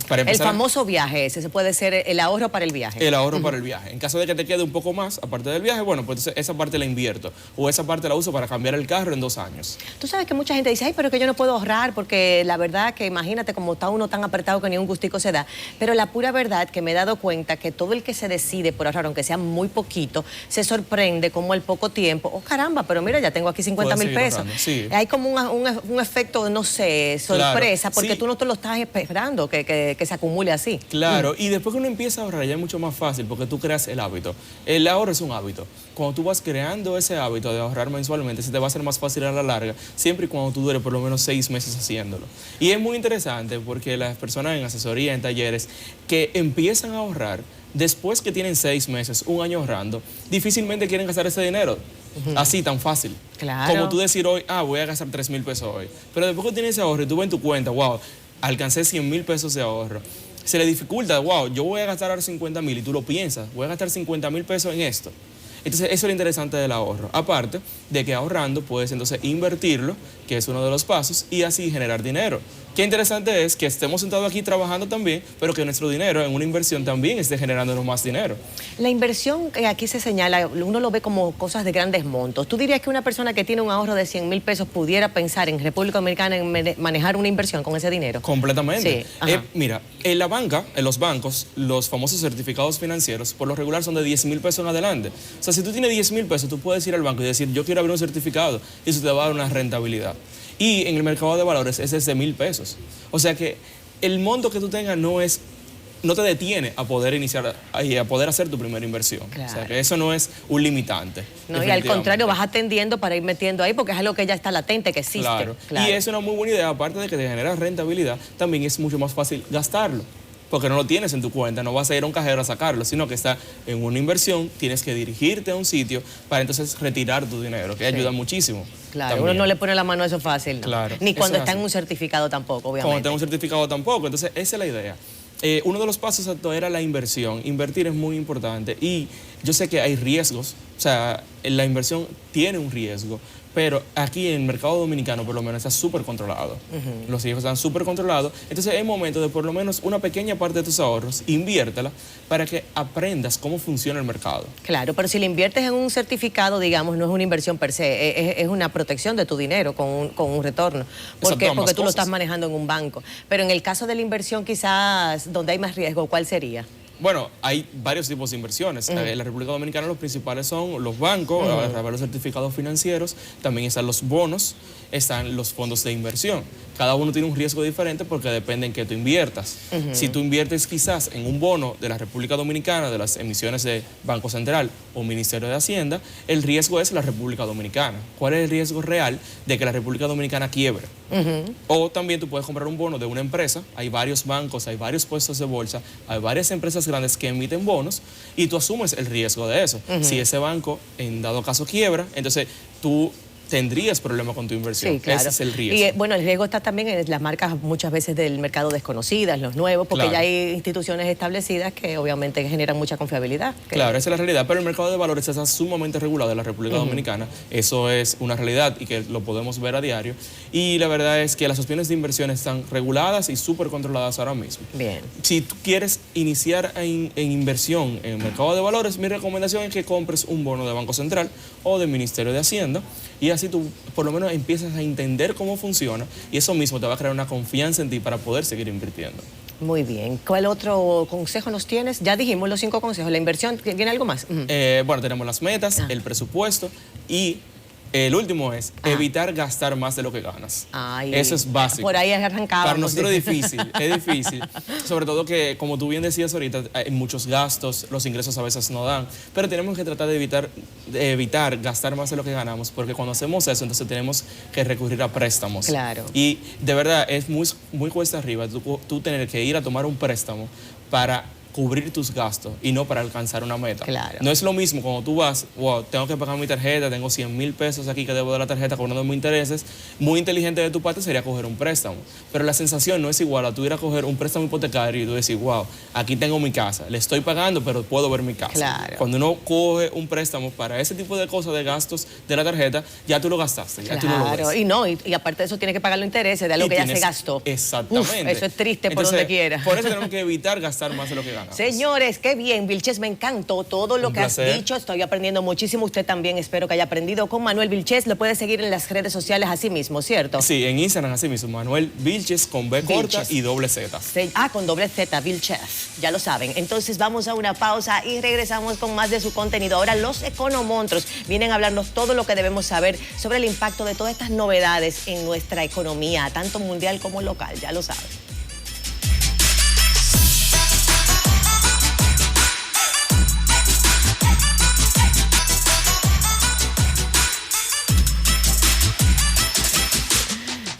Para el famoso viaje ese puede ser el ahorro para el viaje. El ahorro para el viaje. En caso de que te quede un poco más, aparte del viaje, bueno, pues esa parte la invierto. O esa parte la uso para cambiar el carro en 2 años. Tú sabes que mucha gente dice, ay, pero que yo no puedo ahorrar porque la verdad que imagínate como está uno tan apretado que ni un gustico se da. Pero la pura verdad que me he dado cuenta que todo el que se decide por ahorrar, aunque sea muy poquito, se sorprende como al poco tiempo, oh caramba, pero mira, ya tengo aquí 50,000 pesos. Sí. Hay como un efecto, no sé, sorpresa, claro, porque sí. tú no te lo estás esperando que se acumule así. Claro, y después que uno empieza a ahorrar ya es mucho más fácil porque tú creas el hábito. El ahorro es un hábito. Cuando tú vas creando ese hábito de ahorrar mensualmente, se te va a hacer más fácil a la larga, siempre y cuando tú dures por lo menos 6 meses haciéndolo. Y es muy interesante porque las personas en asesoría, en talleres, que empiezan a ahorrar, después que tienen 6 meses, 1 año ahorrando, difícilmente quieren gastar ese dinero. Así, tan fácil. Claro. Como tú decir hoy, voy a gastar 3,000 pesos hoy. Pero después que tienes ese ahorro y tú ves en tu cuenta, wow, alcancé 100,000 pesos de ahorro. Se le dificulta, wow, yo voy a gastar ahora 50,000 y tú lo piensas, voy a gastar 50,000 pesos en esto. Entonces, eso es lo interesante del ahorro. Aparte de que ahorrando puedes entonces invertirlo, que es uno de los pasos, y así generar dinero. Qué interesante es que estemos sentados aquí trabajando también, pero que nuestro dinero en una inversión también esté generándonos más dinero. La inversión que aquí se señala, uno lo ve como cosas de grandes montos. ¿Tú dirías que una persona que tiene un ahorro de 100,000 pesos pudiera pensar en República Dominicana en manejar una inversión con ese dinero? Completamente. Sí. Mira, en la banca, en los bancos, los famosos certificados financieros, por lo regular son de 10,000 pesos en adelante. O sea, si tú tienes 10,000 pesos, tú puedes ir al banco y decir, yo quiero abrir un certificado, y eso te va a dar una rentabilidad. Y en el mercado de valores ese es de 1,000 pesos. O sea que el monto que tú tengas no te detiene a poder iniciar y a poder hacer tu primera inversión. Claro. O sea que eso no es un limitante. No, y al contrario, vas atendiendo para ir metiendo ahí porque es algo que ya está latente, que existe. Claro. Y es una muy buena idea, aparte de que te genera rentabilidad, también es mucho más fácil gastarlo. Porque no lo tienes en tu cuenta, no vas a ir a un cajero a sacarlo, sino que está en una inversión, tienes que dirigirte a un sitio para entonces retirar tu dinero, que ayuda muchísimo. Claro, también. uno no le pone la mano a eso fácil, ¿no? Claro, Ni cuando eso es está en así. un certificado tampoco, obviamente. Cuando tengo un certificado tampoco, entonces esa es la idea. Uno de los pasos era la inversión. Invertir es muy importante y yo sé que hay riesgos, o sea, la inversión tiene un riesgo, pero aquí en el mercado dominicano por lo menos está súper controlado. Los riesgos están súper controlados, entonces es momento de por lo menos una pequeña parte de tus ahorros, inviértela para que aprendas cómo funciona el mercado. Claro, pero si le inviertes en un certificado, digamos, no es una inversión per se, es una protección de tu dinero con un retorno. ¿Por qué? Porque tú lo estás manejando en un banco. Pero en el caso de la inversión, quizás donde hay más riesgo, ¿cuál sería? Bueno, hay varios tipos de inversiones. En la República Dominicana los principales son los bancos, los certificados financieros, también están los bonos, están los fondos de inversión. Cada uno tiene un riesgo diferente porque depende en qué tú inviertas. Si tú inviertes quizás en un bono de la República Dominicana, de las emisiones de Banco Central o Ministerio de Hacienda, el riesgo es la República Dominicana. ¿Cuál es el riesgo real de que la República Dominicana quiebre? O también tú puedes comprar un bono de una empresa, hay varios bancos, hay varios puestos de bolsa, hay varias empresas grandes que emiten bonos y tú asumes el riesgo de eso. Si ese banco en dado caso quiebra, entonces tú tendrías problemas con tu inversión. Sí, claro. Ese es el riesgo. Y bueno, el riesgo está también en las marcas muchas veces del mercado desconocidas, los nuevos, porque ya hay instituciones establecidas que obviamente generan mucha confiabilidad. Claro, esa es la realidad, pero el mercado de valores está sumamente regulado en la República Dominicana. Eso es una realidad y que lo podemos ver a diario. Y la verdad es que las opciones de inversión están reguladas y súper controladas ahora mismo. Bien. Si tú quieres iniciar en inversión en el mercado de valores, mi recomendación es que compres un bono de Banco Central o del Ministerio de Hacienda y así tú por lo menos empiezas a entender cómo funciona y eso mismo te va a crear una confianza en ti para poder seguir invirtiendo. Muy bien. ¿Cuál otro consejo nos tienes? Ya dijimos los 5 consejos. ¿La inversión tiene algo más? Bueno, tenemos las metas, el presupuesto y el último es evitar gastar más de lo que ganas. Eso es básico. Por ahí arrancábamos. Para nosotros es difícil. Sobre todo que, como tú bien decías ahorita, hay muchos gastos, los ingresos a veces no dan, pero tenemos que tratar de evitar gastar más de lo que ganamos, porque cuando hacemos eso, entonces tenemos que recurrir a préstamos. Claro. Y de verdad, es muy cuesta arriba tú tener que ir a tomar un préstamo para cubrir tus gastos y no para alcanzar una meta. Claro. No es lo mismo cuando tú vas, wow, tengo que pagar mi tarjeta, tengo 100,000 pesos aquí que debo de la tarjeta cobrando intereses. Muy inteligente de tu parte sería coger un préstamo. Pero la sensación no es igual a tú ir a coger un préstamo hipotecario y tú decir, wow, aquí tengo mi casa, le estoy pagando, pero puedo ver mi casa. Claro. Cuando uno coge un préstamo para ese tipo de cosas, de gastos de la tarjeta, ya tú lo gastaste, ya tú no lo ves. Y aparte de eso tienes que pagar los intereses de algo que ya se gastó. Exactamente. Eso es triste. Entonces, por donde quiera. Por eso tenemos que evitar gastar más de lo que ganamos. Señores, qué bien, Vilches, me encantó todo lo que has dicho. Estoy aprendiendo muchísimo. Usted también espero que haya aprendido con Manuel Vilches. Lo puede seguir en las redes sociales así mismo, ¿cierto? Sí, en Instagram así mismo. Manuel Vilches con B corta y doble Z. Con doble Z, Vilches. Ya lo saben. Entonces vamos a una pausa y regresamos con más de su contenido. Ahora los economontros vienen a hablarnos todo lo que debemos saber sobre el impacto de todas estas novedades en nuestra economía, tanto mundial como local. Ya lo saben.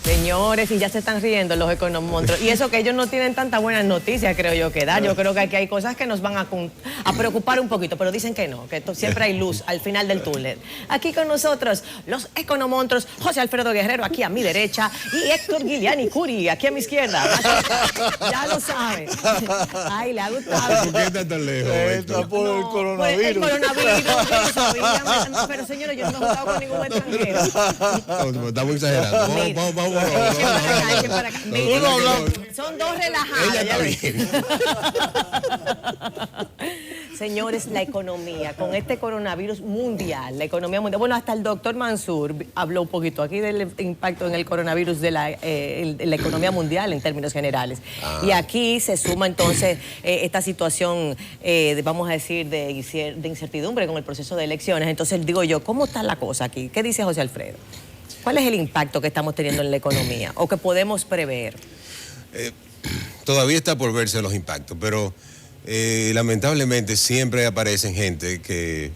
Señores, y ya se están riendo los economontros. Y eso que ellos no tienen tantas buenas noticias, creo yo, que dar. Yo creo que aquí hay cosas que nos van a preocupar un poquito, pero dicen que no, que siempre hay luz al final del túnel. Aquí con nosotros, los economontros, José Alfredo Guerrero, aquí a mi derecha, y Héctor Guiliani Curi, aquí a mi izquierda. Ya lo saben. Ay, le ha gustado. ¿Por qué está tan lejos? Está por el coronavirus. El coronavirus, yo sabía, pero señores, yo no he jugado con ningún extranjero. Estamos exagerando. Vamos. Son dos relajados. Señores, la economía, con este coronavirus mundial, la economía mundial. Bueno, hasta el doctor Mansur habló un poquito aquí del impacto en el coronavirus de la economía mundial en términos generales. Y aquí se suma entonces esta situación, vamos a decir, de incertidumbre con el proceso de elecciones. Entonces digo yo, ¿cómo está la cosa aquí? ¿Qué dice José Alfredo? ¿Cuál es el impacto que estamos teniendo en la economía o que podemos prever? Todavía está por verse los impactos, pero lamentablemente siempre aparecen gente que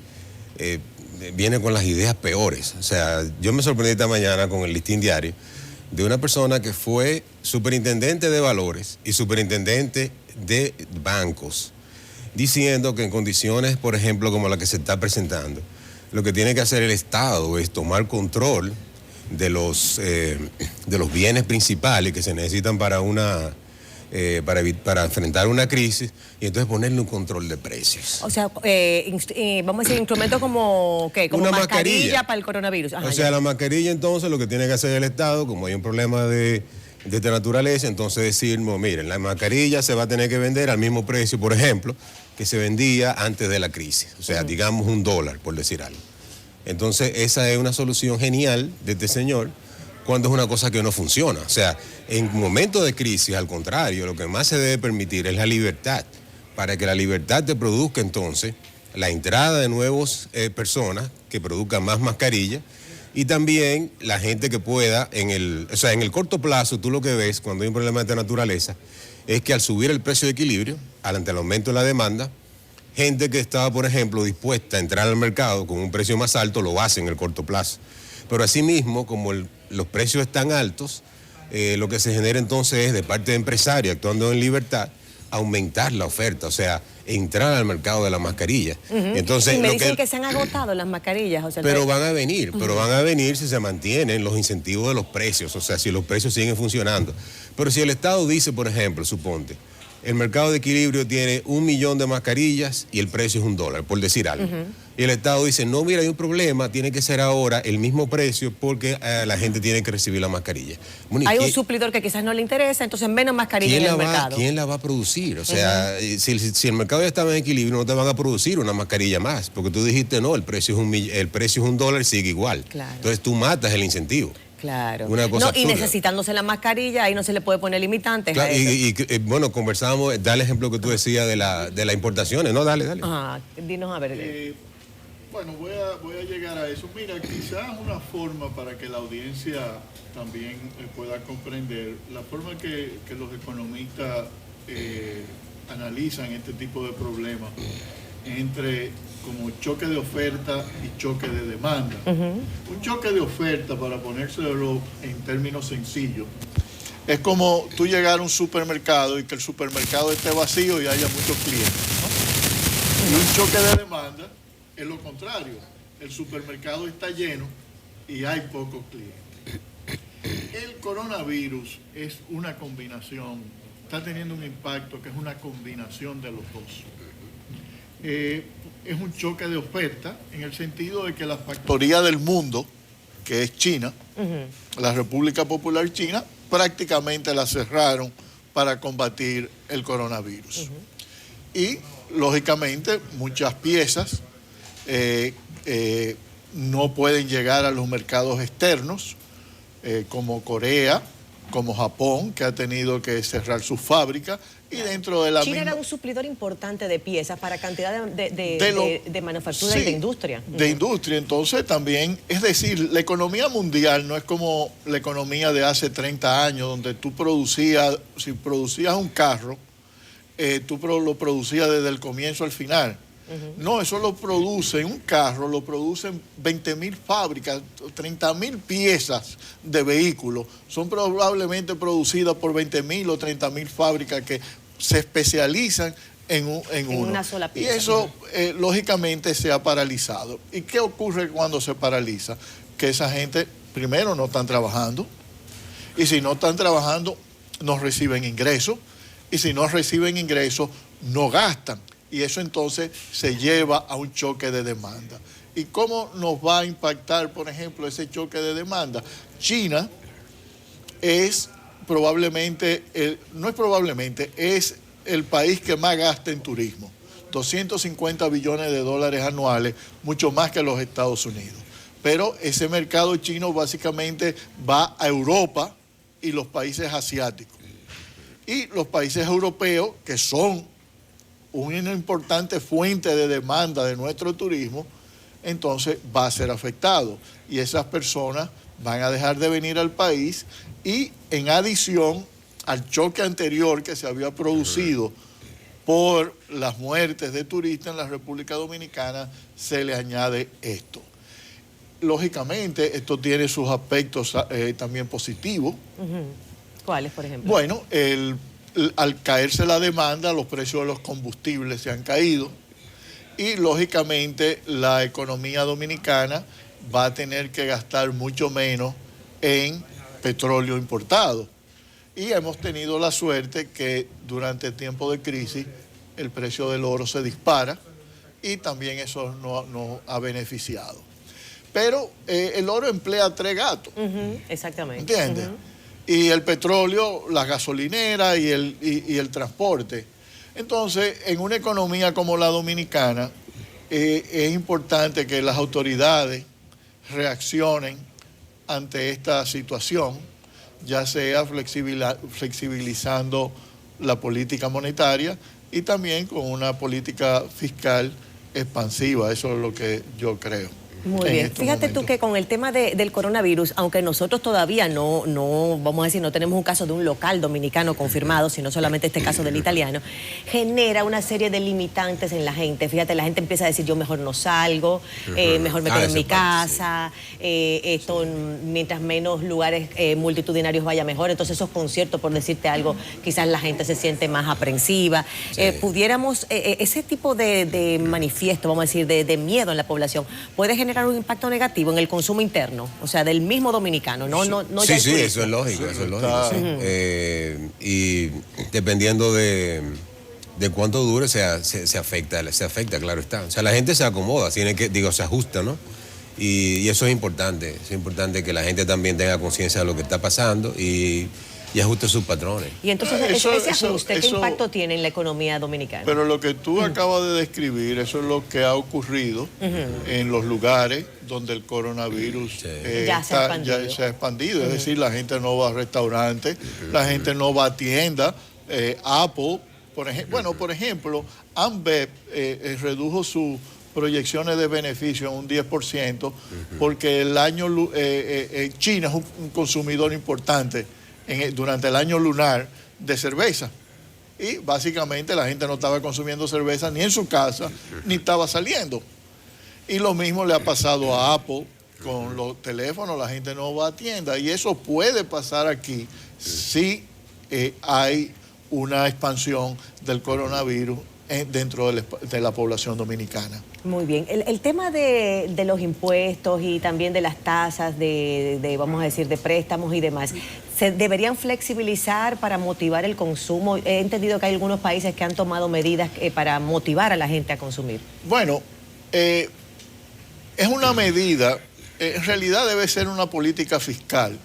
viene con las ideas peores. O sea, yo me sorprendí esta mañana con el listín diario de una persona que fue superintendente de valores y superintendente de bancos, diciendo que en condiciones, por ejemplo, como la que se está presentando, lo que tiene que hacer el Estado es tomar control de los bienes principales que se necesitan para enfrentar una crisis y entonces ponerle un control de precios. O sea, vamos a decir, instrumentos como, ¿qué? Como una mascarilla para el coronavirus. Ajá, o sea, la mascarilla entonces lo que tiene que hacer el Estado, como hay un problema de esta naturaleza, entonces decir, miren, la mascarilla se va a tener que vender al mismo precio, por ejemplo, que se vendía antes de la crisis. O sea, digamos $1, por decir algo. Entonces, esa es una solución genial de este señor cuando es una cosa que no funciona. O sea, en momentos de crisis, al contrario, lo que más se debe permitir es la libertad para que la libertad te produzca entonces la entrada de nuevas personas que produzcan más mascarillas y también la gente que pueda, en el corto plazo, tú lo que ves cuando hay un problema de esta naturaleza es que al subir el precio de equilibrio, ante el aumento de la demanda, gente que estaba, por ejemplo, dispuesta a entrar al mercado con un precio más alto, lo hace en el corto plazo. Pero asimismo, como los precios están altos, lo que se genera entonces es, de parte de empresarios actuando en libertad, aumentar la oferta, o sea, entrar al mercado de la mascarilla. Entonces, y me dicen que se han agotado las mascarillas, José Alfredo. Pero van a venir si se mantienen los incentivos de los precios, o sea, si los precios siguen funcionando. Pero si el Estado dice, por ejemplo, suponte, el mercado de equilibrio tiene 1 millón de mascarillas y el precio es $1, por decir algo. Y el Estado dice, no, mira, hay un problema, tiene que ser ahora el mismo precio porque la gente tiene que recibir la mascarilla. Bueno, hay un suplidor que quizás no le interesa, entonces menos mascarilla en el mercado. ¿Quién la va a producir? O sea, si el mercado ya estaba en equilibrio, no te van a producir una mascarilla más, porque tú dijiste, no, el precio es $1, sigue igual. Claro. Entonces tú matas el incentivo. Claro. Una cosa y absurda. necesitándose la mascarilla, ahí no se le puede poner limitantes Claro, a eso. Bueno, conversábamos, da el ejemplo que tú decías de las importaciones, ¿no? Dale. Dinos a ver. Bueno, voy a llegar a eso. Mira, quizás una forma para que la audiencia también pueda comprender la forma que los economistas analizan este tipo de problemas entre como choque de oferta y choque de demanda. Un choque de oferta, para ponérselo en términos sencillos, es como tú llegar a un supermercado y que el supermercado esté vacío y haya muchos clientes, ¿no? Y un choque de demanda es lo contrario. El supermercado está lleno y hay pocos clientes. El coronavirus es una combinación, está teniendo un impacto que es una combinación de los dos. Es un choque de oferta en el sentido de que la factoría del mundo, que es China, la República Popular China, prácticamente la cerraron para combatir el coronavirus. Y, lógicamente, muchas piezas no pueden llegar a los mercados externos, como Corea, como Japón, que ha tenido que cerrar sus fábricas, y dentro de la China misma... era un suplidor importante de piezas para cantidad de manufactura y de industria. De industria, entonces también, es decir, la economía mundial no es como la economía de hace 30 años, donde tú si producías un carro, tú lo producías desde el comienzo al final. No, eso lo producen, un carro lo producen 20.000 fábricas, 30.000 piezas de vehículos. Son probablemente producidas por 20.000 o 30.000 fábricas que se especializan en una sola pieza. Y eso, lógicamente, se ha paralizado. ¿Y qué ocurre cuando se paraliza? Que esa gente, primero, no están trabajando. Y si no están trabajando, no reciben ingresos. Y si no reciben ingresos, no gastan. Y eso entonces se lleva a un choque de demanda. ¿Y cómo nos va a impactar, por ejemplo, ese choque de demanda? China es probablemente, es el país que más gasta en turismo. 250 billones de dólares anuales, mucho más que los Estados Unidos. Pero ese mercado chino básicamente va a Europa y los países asiáticos. Y los países europeos, que son una importante fuente de demanda de nuestro turismo, entonces va a ser afectado. Y esas personas van a dejar de venir al país y, en adición al choque anterior que se había producido por las muertes de turistas en la República Dominicana, se le añade esto. Lógicamente, esto tiene sus aspectos también positivos. ¿Cuáles, por ejemplo? Bueno, al caerse la demanda, los precios de los combustibles se han caído y, lógicamente, la economía dominicana va a tener que gastar mucho menos en petróleo importado. Y hemos tenido la suerte que durante el tiempo de crisis el precio del oro se dispara y también eso nos ha beneficiado. Pero el oro emplea 3 gatos. Exactamente. ¿Entiendes? Y el petróleo, las gasolineras y el transporte. Entonces, en una economía como la dominicana, es importante que las autoridades reaccionen ante esta situación, ya sea flexibilizando la política monetaria, y también con una política fiscal expansiva. Eso es lo que yo creo. Muy bien. Fíjate tú que con el tema del coronavirus, aunque nosotros todavía no, vamos a decir, no tenemos un caso de un local dominicano confirmado, sino solamente este caso del italiano, genera una serie de limitantes en la gente. Fíjate, la gente empieza a decir, yo mejor no salgo, mejor me quedo en mi casa, esto, mientras menos lugares multitudinarios vaya mejor. Entonces esos conciertos, por decirte algo, quizás la gente se siente más aprensiva. Pudiéramos, ese tipo de manifiesto, vamos a decir, de miedo en la población, puede generar un impacto negativo en el consumo interno, o sea, del mismo dominicano, no sí, eso es lógico, sí. Y dependiendo de cuánto dure, se afecta, claro está. O sea, la gente se acomoda, se ajusta, ¿no? Y eso es importante que la gente también tenga conciencia de lo que está pasando y ajuste sus patrones. Y entonces ese ajuste, ¿qué impacto tiene en la economía dominicana? Pero lo que tú acabas de describir, eso es lo que ha ocurrido en los lugares donde el coronavirus ya se ha expandido. Es decir, la gente no va a restaurantes, la gente no va a tiendas. Apple, por ejemplo, Ambev redujo sus proyecciones de beneficio en un 10% porque China es un consumidor importante durante el año lunar de cerveza. Y básicamente la gente no estaba consumiendo cerveza ni en su casa, ni estaba saliendo. Y lo mismo le ha pasado a Apple con los teléfonos, la gente no va a tienda. Y eso puede pasar aquí si hay una expansión del coronavirus dentro de la población dominicana. Muy bien. El tema de los impuestos y también de las tasas vamos a decir, de préstamos y demás, ¿se deberían flexibilizar para motivar el consumo? He entendido que hay algunos países que han tomado medidas para motivar a la gente a consumir. Bueno, es una medida, en realidad debe ser una política fiscal.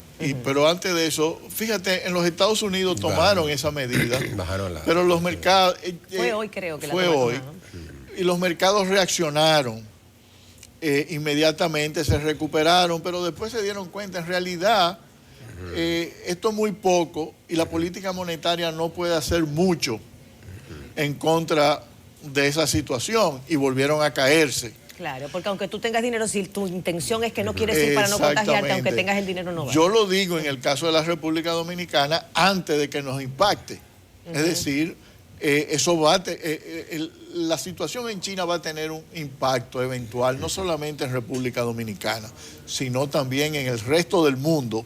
Pero antes de eso, fíjate, en los Estados Unidos tomaron esa medida, pero los mercados... fue hoy, creo que fue hoy. Y los mercados reaccionaron inmediatamente, se recuperaron, pero después se dieron cuenta, en realidad, esto es muy poco y la política monetaria no puede hacer mucho en contra de esa situación y volvieron a caerse. Claro, porque aunque tú tengas dinero, si tu intención es que no quieres ir para no contagiarte, aunque tengas el dinero no va. Yo lo digo en el caso de la República Dominicana antes de que nos impacte. Es decir, la situación en China va a tener un impacto eventual, no solamente en República Dominicana, sino también en el resto del mundo,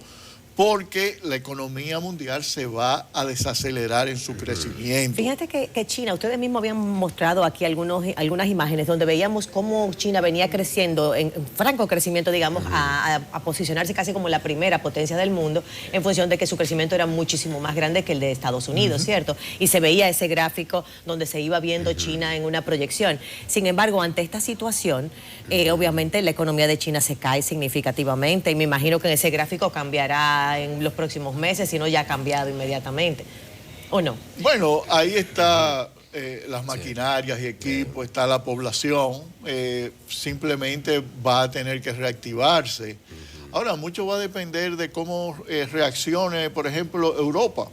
porque la economía mundial se va a desacelerar en su crecimiento. Fíjate que China, ustedes mismos habían mostrado aquí algunas imágenes donde veíamos cómo China venía creciendo, en franco crecimiento, digamos, a posicionarse casi como la primera potencia del mundo, en función de que su crecimiento era muchísimo más grande que el de Estados Unidos, ¿cierto? Y se veía ese gráfico donde se iba viendo China en una proyección. Sin embargo, ante esta situación, obviamente la economía de China se cae significativamente y me imagino que ese gráfico cambiará en los próximos meses, si no ya ha cambiado inmediatamente, ¿o no? Bueno, ahí está las maquinarias y equipos, está la población, simplemente va a tener que reactivarse. Ahora, mucho va a depender de cómo reaccione, por ejemplo, Europa.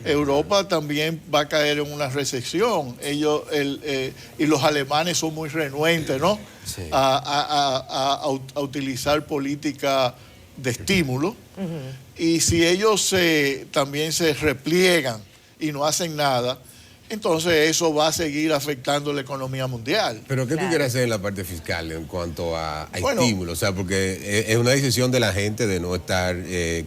Europa también va a caer en una recesión. Y los alemanes son muy renuentes, ¿no? Sí. A utilizar política de estímulo. Y si ellos también se repliegan y no hacen nada, entonces eso va a seguir afectando la economía mundial. Pero ¿qué tú quieres hacer en la parte fiscal en cuanto a estímulo? O sea, porque es una decisión de la gente de no estar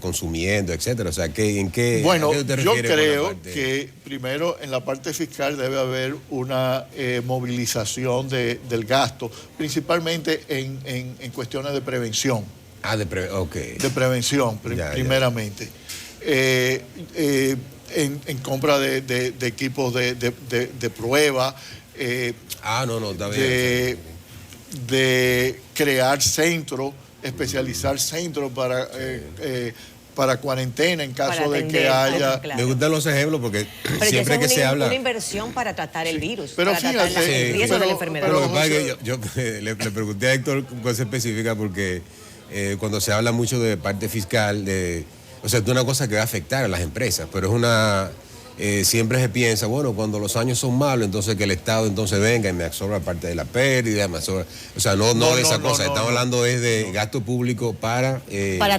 consumiendo, etcétera. O sea, ¿en qué? Bueno, yo creo que primero en la parte fiscal debe haber una movilización del gasto, principalmente en cuestiones de prevención. De prevención, primeramente. En compra de equipos de prueba. Está bien. De crear centros, especializar centros para cuarentena en caso de que haya... Me gustan los ejemplos porque siempre que se habla... una inversión para tratar el virus, pero para fíjate, tratar el riesgo de la enfermedad. Pero lo que pasa es que yo le pregunté a Héctor cosas específicas porque cuando se habla mucho de parte fiscal, o sea, es una cosa que va a afectar a las empresas, pero es siempre se piensa, bueno, cuando los años son malos, entonces que el Estado entonces venga y me absorba parte de la pérdida, o sea, no de esa cosa, estamos hablando es de gasto público para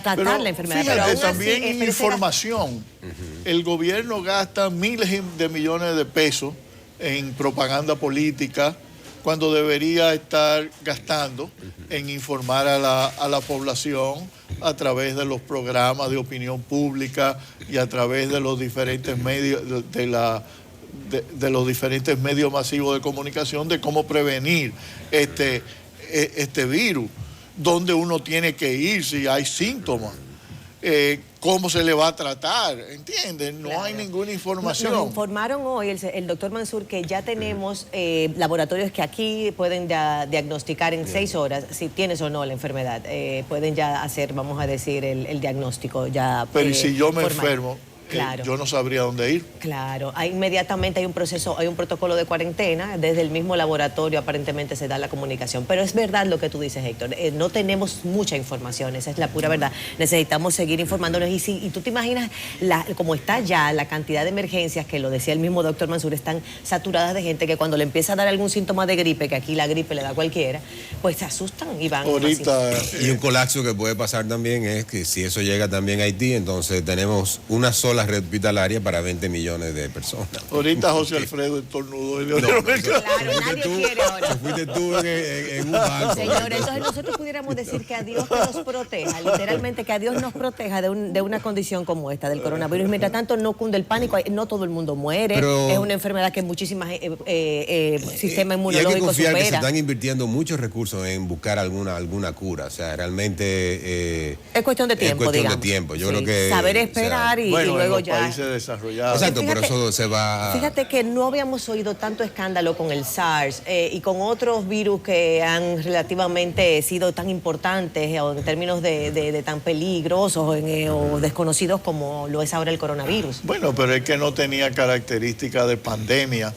tratar la enfermedad. Fíjate, pero aún también así, información. El gobierno gasta miles de millones de pesos en propaganda política, cuando debería estar gastando en informar a la población a través de los programas de opinión pública y a través de los diferentes medios de los diferentes medios masivos de comunicación de cómo prevenir este virus, dónde uno tiene que ir si hay síntomas. Cómo se le va a tratar, ¿entiendes? No Claro. hay ninguna información. Nos informaron hoy el doctor Mansur que ya tenemos laboratorios que aquí pueden ya diagnosticar en 6 horas si tienes o no la enfermedad. Pueden ya hacer, vamos a decir, el diagnóstico ya. Pero y si yo me formal. enfermo, Claro. yo no sabría dónde ir. Claro, inmediatamente hay un proceso, hay un protocolo de cuarentena, desde el mismo laboratorio aparentemente se da la comunicación. Pero es verdad lo que tú dices, Héctor, no tenemos mucha información, esa es la pura verdad. Necesitamos seguir informándonos y tú te imaginas cómo está ya la cantidad de emergencias, que lo decía el mismo doctor Mansur, están saturadas de gente que cuando le empieza a dar algún síntoma de gripe, que aquí la gripe le da a cualquiera, pues se asustan y van. Ahorita, Y un colapso que puede pasar también es que si eso llega también a Haití, entonces tenemos una sola red hospitalaria para 20 millones de personas. ahorita José Alfredo estornudó. Claro, nadie quiere ahora. Fuiste tú en un banco. Señores, entonces nosotros pudiéramos decir que a Dios que nos proteja, literalmente que a Dios nos proteja de una condición como esta, del coronavirus. Mientras tanto, no cunde el pánico, no todo el mundo muere, es una enfermedad que muchísimas sistema Y hay inmunológico que confiar que se supera. están invirtiendo muchos recursos en buscar alguna cura. O sea, realmente Es cuestión de tiempo, es cuestión digamos. de tiempo. Yo Sí. creo que Saber esperar y bueno, luego en los ya. países desarrollados. Exacto, Fíjate- por eso se va. Fíjate que no habíamos oído tanto escándalo con el SARS y con otros virus que han relativamente sido tan importantes o en términos de tan peligrosos o desconocidos como lo es ahora el coronavirus. Bueno, pero es que no tenía características de pandemia.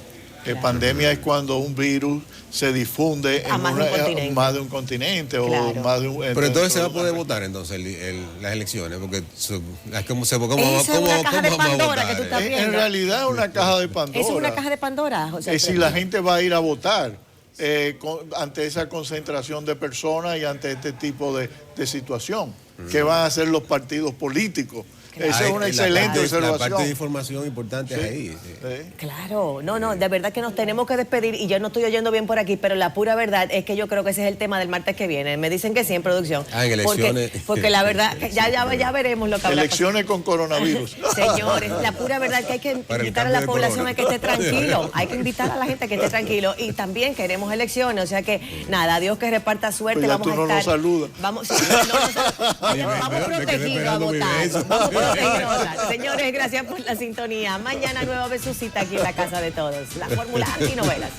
Pandemia es cuando un virus se difunde A en más de un continente. más de un continente Claro. o más de un... Pero entonces se va a dentro de poder una- votar entonces las elecciones, porque Esa es una caja de Pandora que tú estás viendo. En realidad es una caja de Pandora. Es una caja de Pandora, José. Si la gente va a ir a votar ante esa concentración de personas y ante este tipo de situación, ¿qué van a hacer los partidos políticos? Esa es una excelente La observación. parte de información importante es ahí. Sí. Sí. Claro, no, de verdad que nos tenemos que despedir y yo no estoy oyendo bien por aquí, pero la pura verdad es que yo creo que ese es el tema del martes que viene. Me dicen que sí en producción. En elecciones. Porque la verdad, que ya veremos lo que habrá Elecciones con coronavirus. Señores, la pura verdad es que hay que Para el invitar a cambio la de población corona. a que esté tranquilo. Hay que invitar a la gente a que esté tranquilo. Y también queremos elecciones. O sea que, nada, Dios que reparta suerte. Pues ya vamos tú a no estar. nos saludas. Vamos, sí, vamos protegidos a votar. Vamos protegidos a votar. Señores, gracias por la sintonía. Mañana nueva vez su cita aquí en la casa de todos. La fórmula antinovelas.